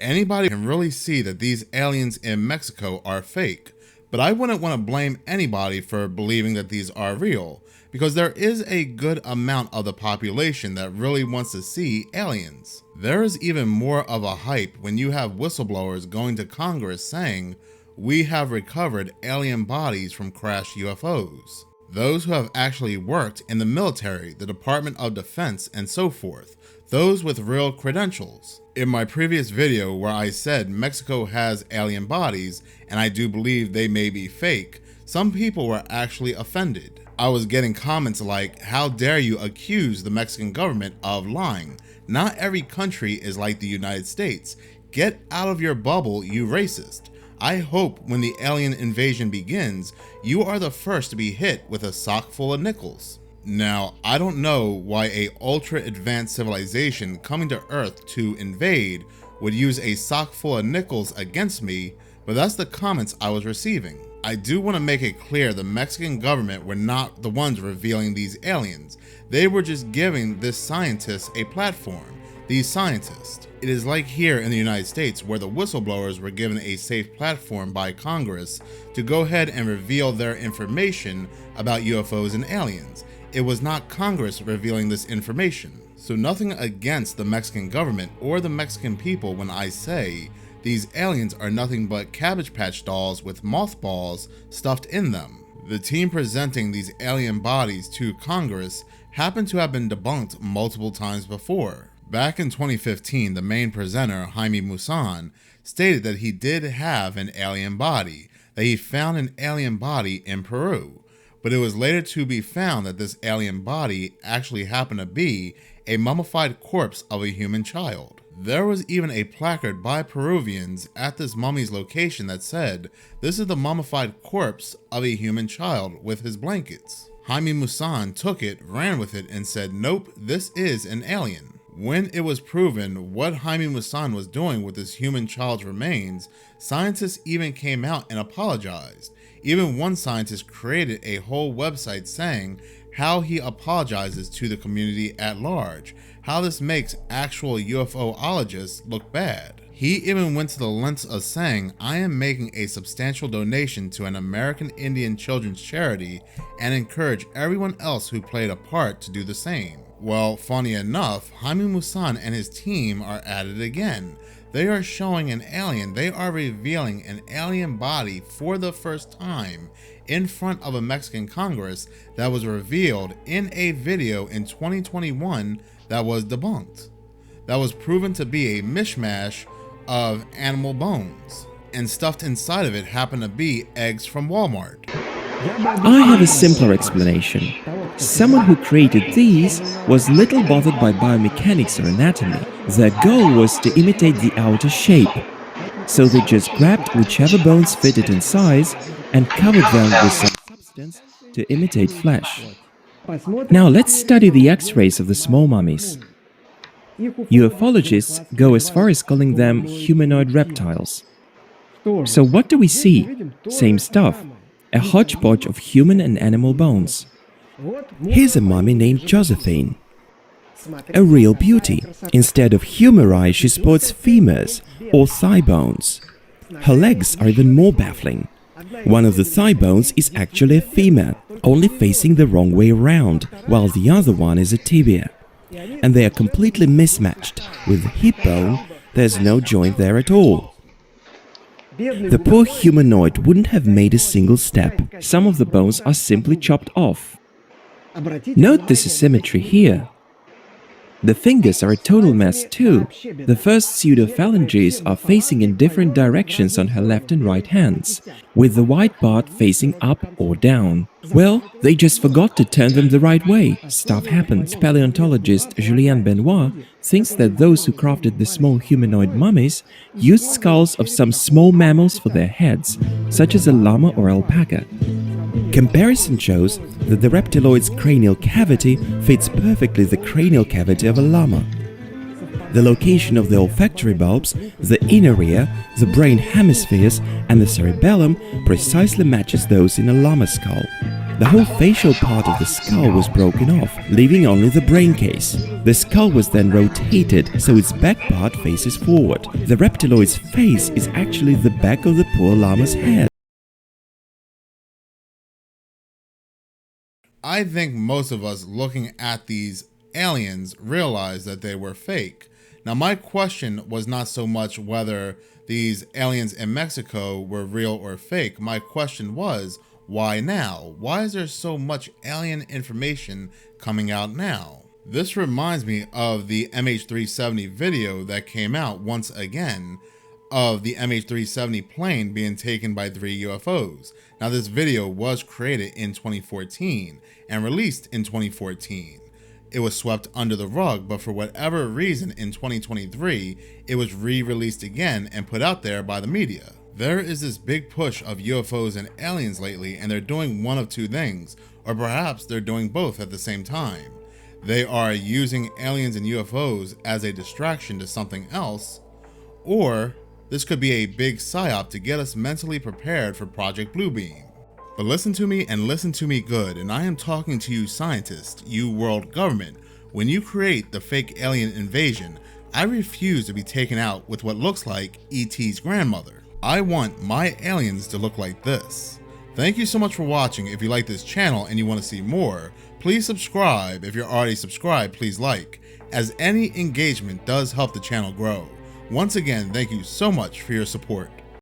Anybody can really see that these aliens in Mexico are fake, but I wouldn't want to blame anybody for believing that these are real, because there is a good amount of the population that really wants to see aliens. There is even more of a hype when you have whistleblowers going to Congress saying, "We have recovered alien bodies from crashed UFOs." Those who have actually worked in the military, the Department of Defense, and so forth, those with real credentials. In my previous video where I said Mexico has alien bodies, and I do believe they may be fake, some people were actually offended. I was getting comments like, "How dare you accuse the Mexican government of lying? Not every country is like the United States. Get out of your bubble, you racist." I hope when the alien invasion begins, you are the first to be hit with a sock full of nickels. Now, I don't know why a ultra-advanced civilization coming to Earth to invade would use a sock full of nickels against me, but that's the comments I was receiving. I do want to make it clear the Mexican government were not the ones revealing these aliens. They were just giving this scientists a platform. These scientists. It is like here in the United States where the whistleblowers were given a safe platform by Congress to go ahead and reveal their information about UFOs and aliens. It was not Congress revealing this information. So nothing against the Mexican government or the Mexican people when I say these aliens are nothing but Cabbage Patch dolls with mothballs stuffed in them. The team presenting these alien bodies to Congress happened to have been debunked multiple times before. Back in 2015, the main presenter, Jaime Maussan, stated that he did have an alien body, that he found an alien body in Peru, but it was later to be found that this alien body actually happened to be a mummified corpse of a human child. There was even a placard by Peruvians at this mummy's location that said, "This is the mummified corpse of a human child with his blankets." Jaime Maussan took it, ran with it, and said, "Nope, this is an alien." When it was proven what Jaime Maussan was doing with this human child's remains, scientists even came out and apologized. Even one scientist created a whole website saying how he apologizes to the community at large, how this makes actual UFOologists look bad. He even went to the lengths of saying, "I am making a substantial donation to an American Indian children's charity and encourage everyone else who played a part to do the same." Well, funny enough, Jaime Maussan and his team are at it again. They are showing an alien, they are revealing an alien body for the first time in front of a Mexican Congress that was revealed in a video in 2021 that was debunked. That was proven to be a mishmash of animal bones, and stuffed inside of it happened to be eggs from Walmart. I have a simpler explanation. Someone who created these was little bothered by biomechanics or anatomy. Their goal was to imitate the outer shape. So they just grabbed whichever bones fitted in size and covered them with some substance to imitate flesh. Now let's study the X-rays of the small mummies. Ufologists go as far as calling them humanoid reptiles. So what do we see? Same stuff. A hodgepodge of human and animal bones. Here's a mummy named Josephine. A real beauty. Instead of humeri, she sports femurs, or thigh bones. Her legs are even more baffling. One of the thigh bones is actually a femur, only facing the wrong way around, while the other one is a tibia. And they are completely mismatched. With the hip bone, there's no joint there at all. The poor humanoid wouldn't have made a single step. Some of the bones are simply chopped off. Note this asymmetry here. The fingers are a total mess too. The first pseudophalanges are facing in different directions on her left and right hands, with the white part facing up or down. Well, they just forgot to turn them the right way. Stuff happens. Paleontologist Julien Benoit thinks that those who crafted the small humanoid mummies used skulls of some small mammals for their heads, such as a llama or alpaca. Comparison shows that the reptiloid's cranial cavity fits perfectly the cranial cavity of a llama. The location of the olfactory bulbs, the inner ear, the brain hemispheres, and the cerebellum precisely matches those in a llama skull. The whole facial part of the skull was broken off, leaving only the brain case. The skull was then rotated so its back part faces forward. The reptiloid's face is actually the back of the poor llama's head. I think most of us looking at these aliens realized that they were fake. Now, my question was not so much whether these aliens in Mexico were real or fake. My question was, why now? Why is there so much alien information coming out now? This reminds me of the MH370 video that came out once again of the MH370 plane being taken by 3 UFOs. Now, this video was created in 2014 and released in 2014. It was swept under the rug, but for whatever reason in 2023, it was re-released again and put out there by the media. There is this big push of UFOs and aliens lately, and they're doing one of two things, or perhaps they're doing both at the same time. They are using aliens and UFOs as a distraction to something else, or this could be a big psyop to get us mentally prepared for Project Bluebeam. But listen to me and listen to me good, and I am talking to you scientists, you world government. When you create the fake alien invasion, I refuse to be taken out with what looks like E.T.'s grandmother. I want my aliens to look like this. Thank you so much for watching. If you like this channel and you want to see more, please subscribe. If you're already subscribed, please like, as any engagement does help the channel grow. Once again, thank you so much for your support.